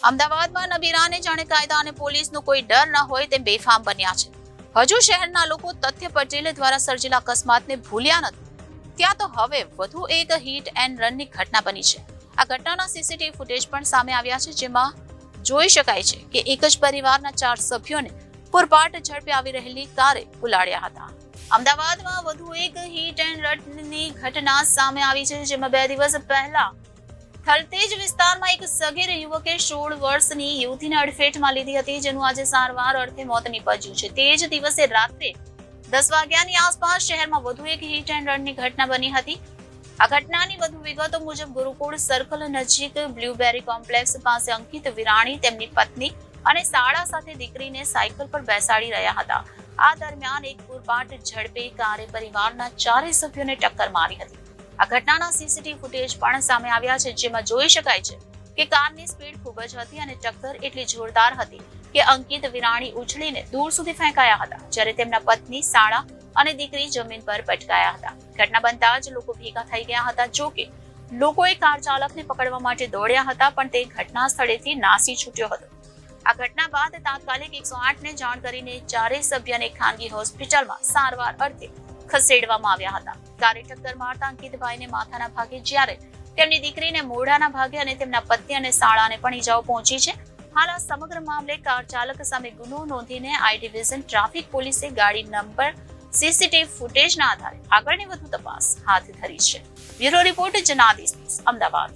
અમદાવાદમાં નબીરાને જાણે કાયદા અને પોલીસનો કોઈ ડર ન હોય તેમ બેફામ બન્યા છે. હજુ શહેરના લોકો તથ્ય પટેલ દ્વારા સર્જેલા અકસ્માતને ભૂલ્યા નથી. ત્યાં તો હવે વધુ એક હિટ એન્ડ રનની ઘટના બની છે. આ ઘટનાના સીસીટીવી ફૂટેજ પણ સામે આવ્યા છે, જેમાં જોઈ શકાય છે કે એક જ પરિવારના 4 સભ્યોને પૂરપાટ ઝડપે આવી રહેલી કારે ઉલાડ્યા હતા. અમદાવાદમાં વધુ એક હિટ એન્ડ રનની ઘટના સામે આવી છે, જેમાં 2 દિવસ પહેલા થલતેજ વિસ્તારમાં એક સગીર યુવકે 16 વર્ષની યુવતીને અડફેટમાં લીધી હતી, જેનું આજે સારવાર અર્થે મોત નીપજ્યું છે. તે જ દિવસે રાત્રે 10 વાગ્યાની આસપાસ શહેરમાં વધુ એક હિટ એન્ડ રનની ઘટના બની હતી. આ ઘટનાની વધુ વિગતો મુજબ ગુરુકુળ સર્કલ નજીક બ્લુબેરી કોમ્પ્લેક્સ પાસે અંકિત વિરાણી તેમની પત્ની અને શાળા સાથે દીકરીને સાયકલ પર બેસાડી રહ્યા હતા. આ દરમિયાન એક પૂરપાટ ઝડપે કારે પરિવારના 4 સભ્યોને ટક્કર મારી હતી. આ ઘટનાના સીસીટીવી ફૂટેજ પણ સામે આવ્યા છે, જેમાં જોઈ શકાય છે કે કારની સ્પીડ ખૂબ જ હતી અને ટક્કર એટલી જોરદાર હતી કે અંકિત વિરાણી ઉછળીને દૂર સુધી ફેંકાયા હતા, જ્યારે તેમના પત્ની, શાળા અને દીકરી જમીન પર પટકાયા હતા. ઘટના બનતા જ લોકો ભેગા થઈ ગયા હતા. જોકે લોકોએ કાર ચાલકને પકડવા માટે દોડ્યા હતા, પણ તે ઘટના સ્થળેથી નાસી છૂટ્યો હતો. આ ઘટના બાદ તાત્કાલિક 108ને જાણ કરીને 4 સભ્યને ખાનગી હોસ્પિટલમાં સારવાર અર્થે ખસેડવામાં આવ્યા હતા. કારે ટક્કર મારતા અંકિતભાઈને માથાના ભાગે, જ્યારે તેમની દીકરીને મોઢાના ભાગે અને તેમના પતિ અને શાળાને પણ ઈજાઓ પહોંચી છે. હાલ આ સમગ્ર મામલે કાર ચાલક સામે ગુનો નોંધીને આઈ ડિવિઝન ટ્રાફિક પોલીસે ગાડી નંબર સીસીટીવી ફૂટેજના આધારે આગળની વધુ તપાસ હાથ ધરી છે. Bureau report Janadesh news, Ahmedabad.